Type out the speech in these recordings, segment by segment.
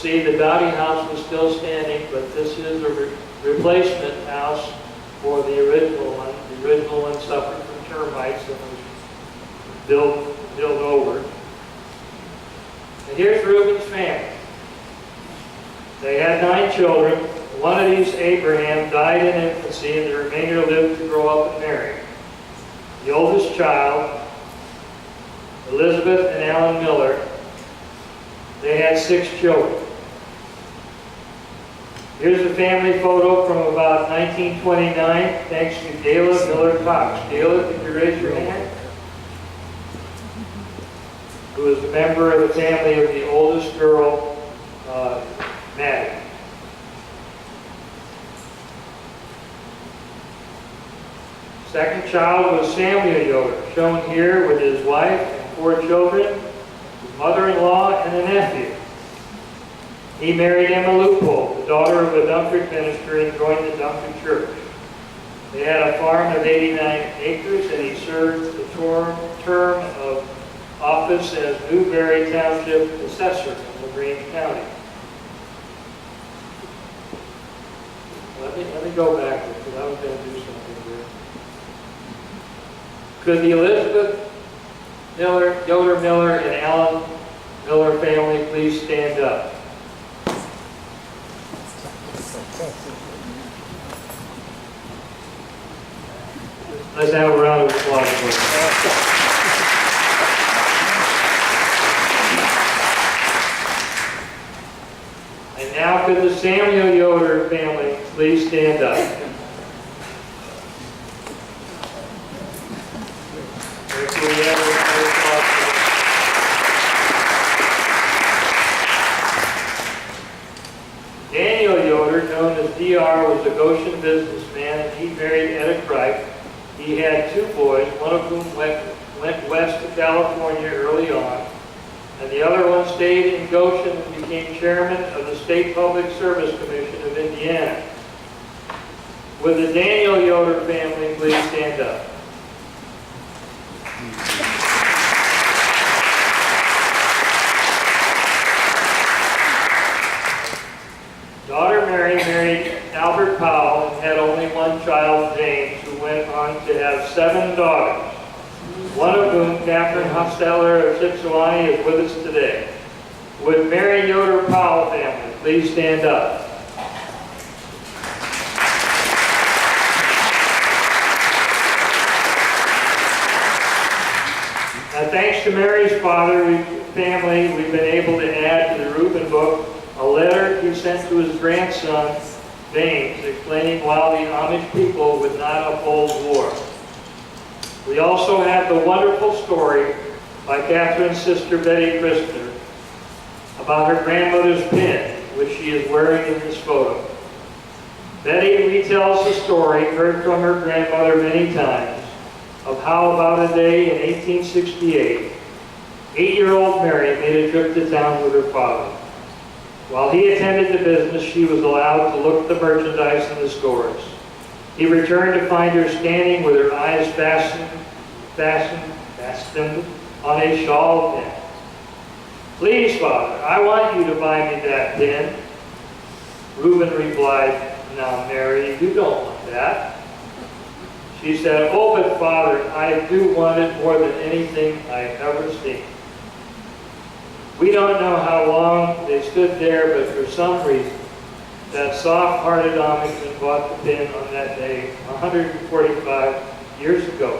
See, the Dowdy house was still standing, but this is a replacement house for the original one. The original one suffered from termites and was built over. And here's Reuben's family. They had 9 children. One of these, Abraham, died in infancy, and the remainder lived to grow up and marry. The oldest child, Elizabeth and Alan Miller, they had 6 children. Here's a family photo from about 1929, thanks to Gayla Miller Cox. Gayla, could you raise your hand? Who was a member of the family of the oldest girl, Maddie. Second child was Samuel Yoder, shown here with his wife and 4 children, his mother-in-law, and a nephew. He married Emma Loophole, the daughter of a Dumfries minister, and joined the Dumfries Church. They had a farm of 89 acres, and he served the term of office as Newberry Township Assessor in LaGrange County. Let me go backwards, because I was going to do something here. Could the Elizabeth Yoder Miller and Alan Miller family please stand up? Let's have a round of applause for them. And now could the Samuel Yoder family please stand up? Daniel Yoder, known as DR, was a Goshen businessman, and he married Etta Cripe. He had 2 boys, one of whom went west to California early on, and the other one stayed in Goshen and became chairman of the State Public Service Commission of Indiana. Would the Daniel Yoder family please stand up? Daughter Mary married Albert Powell and had only 1 child, James, who went on to have 7 daughters, one of whom, Catherine Hosteller of Shipshewana, is with us today. Would Mary Yoder Powell family please stand up? Now, thanks to Mary's family, we've been able to add to the Reuben book a letter he sent to his grandson, James, explaining why the Amish people would not uphold war. We also have the wonderful story by Catherine's sister, Betty Christner, about her grandmother's pin, which she is wearing in this photo. Betty retells the story, heard from her grandmother many times, of how about a day in 1868, 8-year-old Mary made a trip to town with her father. While he attended the business, she was allowed to look at the merchandise in the stores. He returned to find her standing with her eyes fastened on a shawl pin. "Please, Father, I want you to buy me that pin." Reuben replied, "Now, Mary, you don't want that." She said, "Oh, but Father, I do want it more than anything I've ever seen." We don't know how long they stood there, but for some reason, that soft-hearted Amishman bought the pin on that day 145 years ago.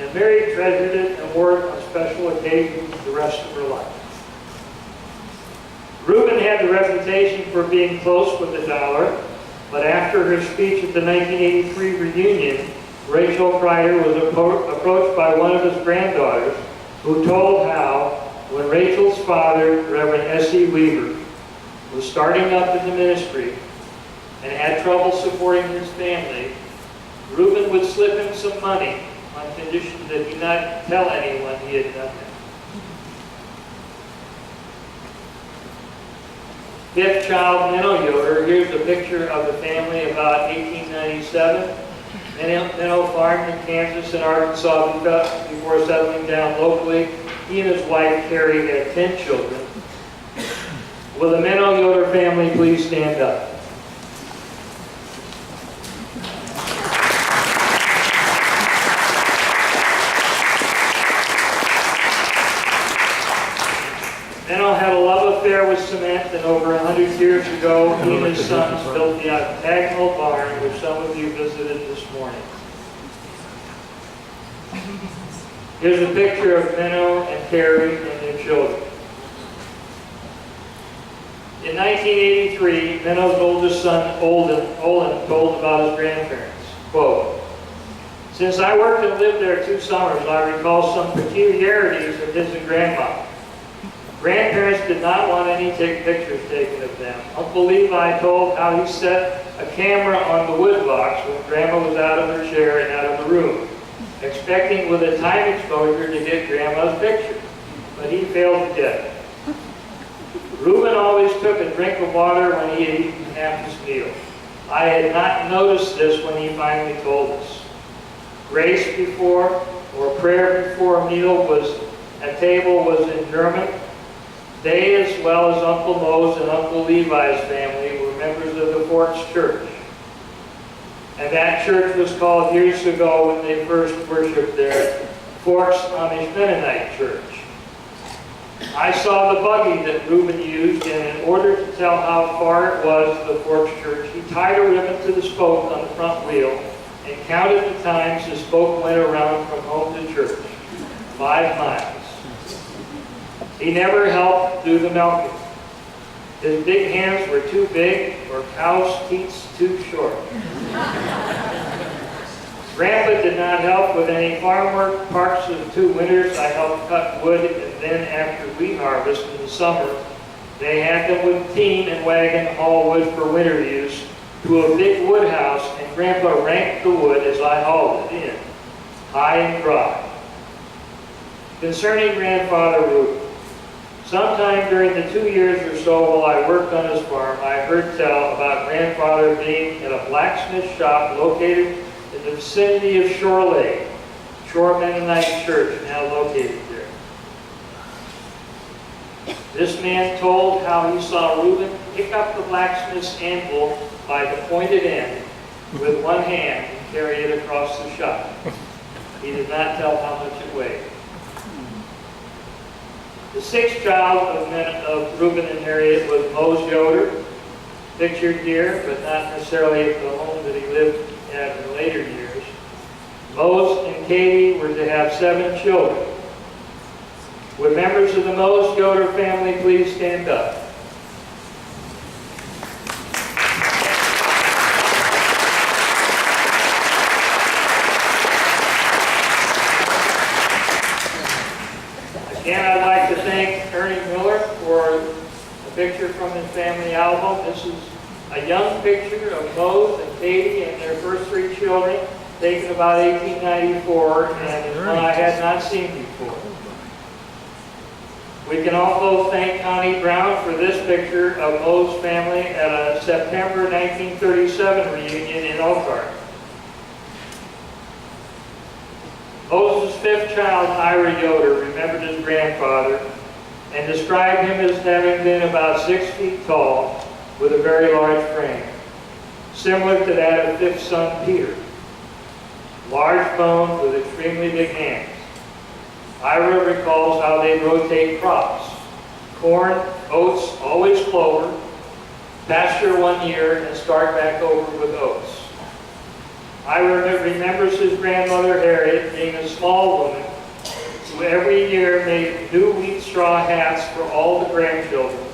And Mary treasured it and wore it on special occasions the rest of her life. Reuben had the reputation for being close with the dollar, but after her speech at the 1983 reunion, Rachel Kreider was approached by one of his granddaughters, who told how, when Rachel's father, Reverend S.E. Weaver, was starting up in the ministry and had trouble supporting his family, Reuben would slip him some money on condition that he not tell anyone he had done that. Fifth child, Minnow Yoder. Here's a picture of the family about 1897. Minnow farmed in Kansas and Arkansas before settling down locally. He and his wife, Carrie, had 10 children. Will the Menno Yoder family please stand up? Menno had a love affair with cement, and over 100 years ago, he and his sons built the octagonal barn, which some of you visited this morning. Here's a picture of Menno and Carrie and their children. In 1983, Menno's oldest son, Olin, told about his grandparents. Quote, "Since I worked and lived there 2 summers, I recall some peculiarities of his and Grandma. Grandparents did not want any pictures taken of them. Uncle Levi told how he set a camera on the wood box when Grandma was out of her chair and out of the room, expecting with a time exposure to get Grandma's picture, but he failed to get it. Reuben always took a drink of water when he had eaten half his meal. I had not noticed this when he finally told us. Grace before, or prayer before a meal at table was in German. They, as well as Uncle Mo's and Uncle Levi's family, were members of the Forks Church. And that church was called years ago, when they first worshipped there, Forks Amish Mennonite Church. I saw the buggy that Reuben used, and in order to tell how far it was to the Forks Church, he tied a ribbon to the spoke on the front wheel and counted the times the spoke went around from home to church. 5 miles. He never helped do the milking. His big hands were too big, or cow's teats too short. Grandpa did not help with any farm work. Parts of the 2 winters I helped cut wood, and then after wheat harvest in the summer, they had them with team and wagon haul wood for winter use to a big wood house, and Grandpa ranked the wood as I hauled it in, high and dry. Concerning Grandfather Reuben, sometime during the 2 years or so while I worked on his farm, I heard tell about Grandfather being at a blacksmith shop located in the vicinity of Shore Lake, Shore Mennonite Church, now located there. This man told how he saw Reuben pick up the blacksmith's anvil by the pointed end with one hand and carry it across the shop. He did not tell how much it weighed. The 6th child of Reuben and Harriet was Mose Yoder, pictured here, but not necessarily at the home that he lived at in later years. Mose and Katie were to have 7 children. Would members of the Mose Yoder family please stand up? Again, I'd like to thank Ernie Miller for a picture from his family album. This is a young picture of Mose and Katie and their first 3 children, taken about 1894, and it's one I had not seen before. We can also thank Connie Brown for this picture of Mose's family at a September 1937 reunion in Elkhart. Mose's 5th child, Ira Yoder, remembered his grandfather and described him as having been about 6 feet tall with a very large frame, similar to that of 5th son Peter. Large bones with extremely big hands. Ira recalls how they rotate crops. Corn, oats, always clover, pasture 1 year, and start back over with oats. Ira remembers his grandmother Harriet being a small woman who every year made new wheat straw hats for all the grandchildren.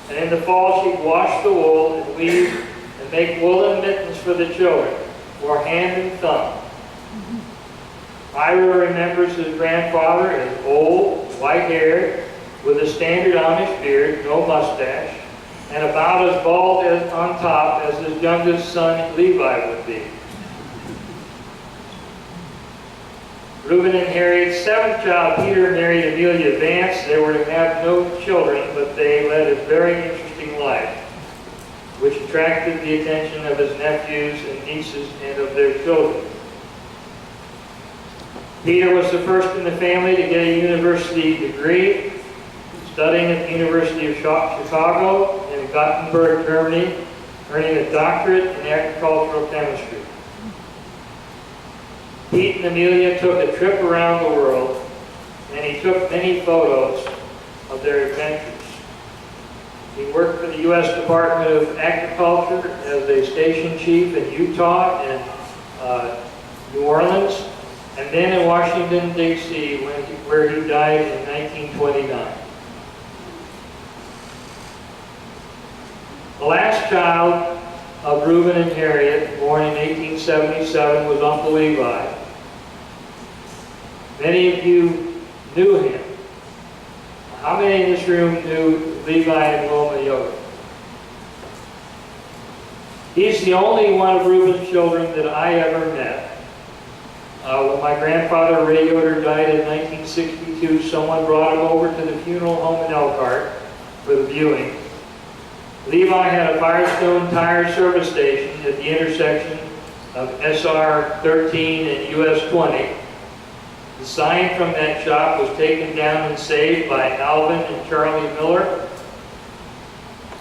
And in the fall she'd wash the wool and weave and make woolen mittens for the children, for hand and thumb. Ira remembers his grandfather as old, white-haired, with a standard Amish beard, no mustache, and about as bald on top as his youngest son Levi would be. Reuben and Harriet's 7th child, Peter, married Amelia Vance. They were to have no children, but they led a very interesting life, which attracted the attention of his nephews and nieces and of their children. Peter was the first in the family to get a university degree. His studying at the University of Chicago in Gothenburg, Germany, earning a doctorate in agricultural chemistry. Pete and Amelia took a trip around the world, and he took many photos of their adventures. He worked for the U.S. Department of Agriculture as a station chief in Utah and New Orleans, and then in Washington, D.C., where he died in 1929. The last child of Reuben and Harriet, born in 1877, was Uncle Levi. Many of you knew him. How many in this room knew Levi and Wilma Yoder? He's the only one of Reuben's children that I ever met. When my grandfather, Ray Yoder, died in 1962, someone brought him over to the funeral home in Elkhart for the viewing. Levi had a Firestone tire service station at the intersection of SR 13 and US 20. The sign from that shop was taken down and saved by Alvin and Charlie Miller,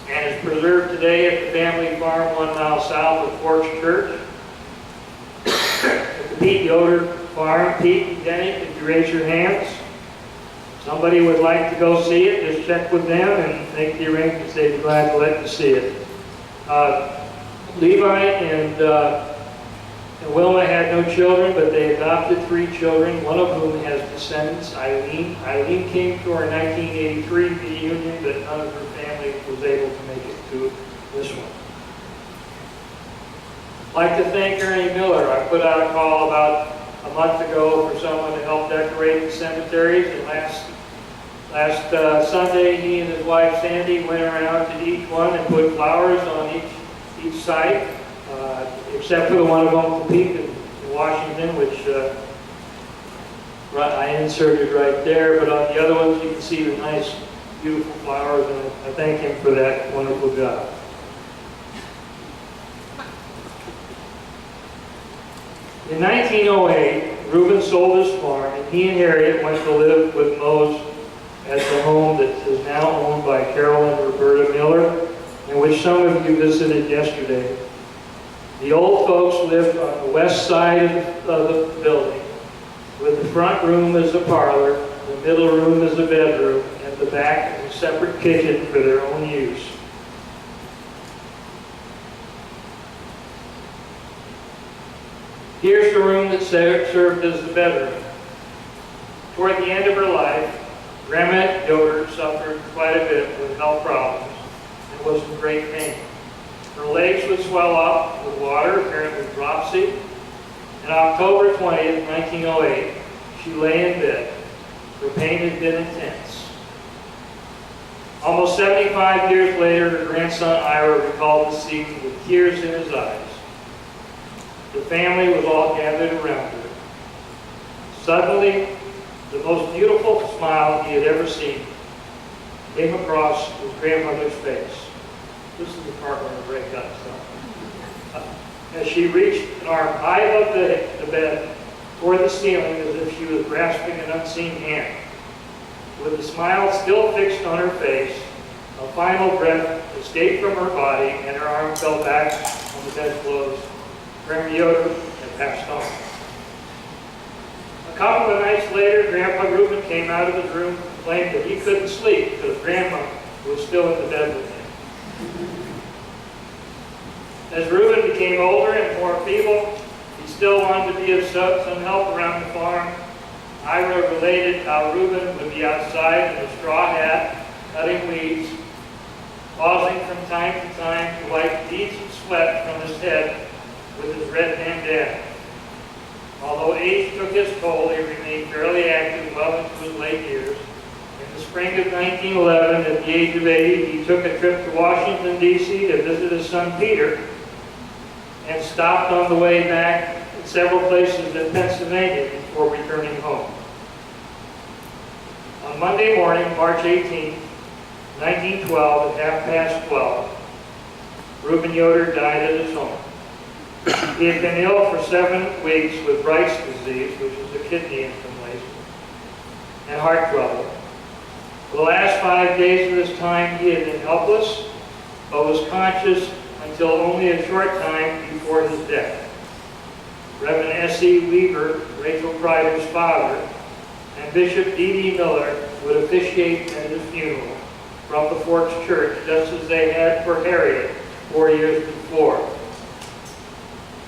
and is preserved today at the family farm 1 mile south of Forks Church. At the Pete Yoder farm, Pete and Denny, could you raise your hands? Somebody would like to go see it, just check with them and make the arrangements. They'd be glad to let you see it. Levi and Wilma had no children, but they adopted 3 children, one of whom has descendants, Eileen. Eileen came to our 1983 reunion, but none of her family was able to make it to this one. I'd like to thank Ernie Miller. I put out a call about a month ago for someone to help decorate the cemeteries, and last Sunday, he and his wife Sandy went around to each one and put flowers on each site, except for the one of Uncle Pete in Washington, which I inserted right there. But on the other ones, you can see the nice, beautiful flowers, and I thank him for that wonderful job. In 1908, Reuben sold his farm, and he and Harriet went to live with Mose at the home that is now owned by Carol and Roberta Miller, and which some of you visited yesterday. The old folks lived on the west side of the building, with the front room as a parlor, the middle room as a bedroom, and the back as a separate kitchen for their own use. Here's the room that served as the bedroom. Toward the end of her life, Grandma Yoder suffered quite a bit with health problems and was in great pain. Her legs would swell up with water, apparently dropsy. On October 20th, 1908, she lay in bed. Her pain had been intense. Almost 75 years later, her grandson Ira recalled the scene with tears in his eyes. The family was all gathered around her. Suddenly, the most beautiful smile he had ever seen came across his grandmother's face. This is the part where I break up. So. As she reached an arm high above the bed toward the ceiling as if she was grasping an unseen hand. With the smile still fixed on her face, a final breath escaped from her body and her arm fell back on the bedclothes. Grandma Yoder had passed on. A couple of nights later, Grandpa Reuben came out of his room and complained that he couldn't sleep because Grandma was still in the bed with him. As Reuben became older and more feeble, he still wanted to be of some help around the farm. Ira related how Reuben would be outside in a straw hat, cutting weeds, pausing from time to time to wipe beads of sweat from his head with his red bandana. Although age took his toll, he remained fairly active well into his late years. In the spring of 1911, at the age of 80, he took a trip to Washington, D.C. to visit his son Peter, and stopped on the way back at several places in Pennsylvania before returning home. On Monday morning, March 18, 1912, at 12:30, Reuben Yoder died at his home. He had been ill for 7 weeks with Bright's disease, which is a kidney inflammation, and heart trouble. For the last 5 days of this time, he had been helpless, but was conscious until only a short time before his death. Reverend S.E. Weaver, Rachel Kreider's father, and Bishop D.D. Miller would officiate at his funeral from the Forks Church, just as they had for Harriet 4 years before.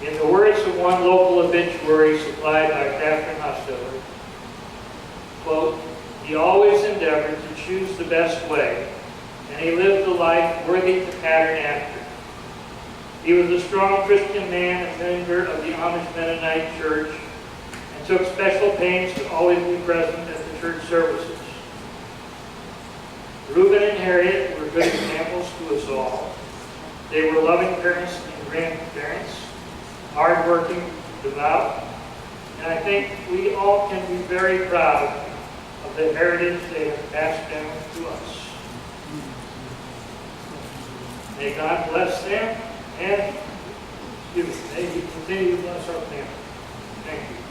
In the words of one local obituary supplied by Catherine Hostiller, quote, "He always endeavored to choose the best way, and he lived a life worthy to pattern after. He was a strong Christian man and member of the Amish Mennonite Church, and took special pains to always be present at the church services. Reuben and Harriet were good examples to us all. They were loving parents and grandparents, hardworking, devout, and I think we all can be very proud of the heritage they have passed down to us. May God bless them, and may He continue to bless our family. Thank you."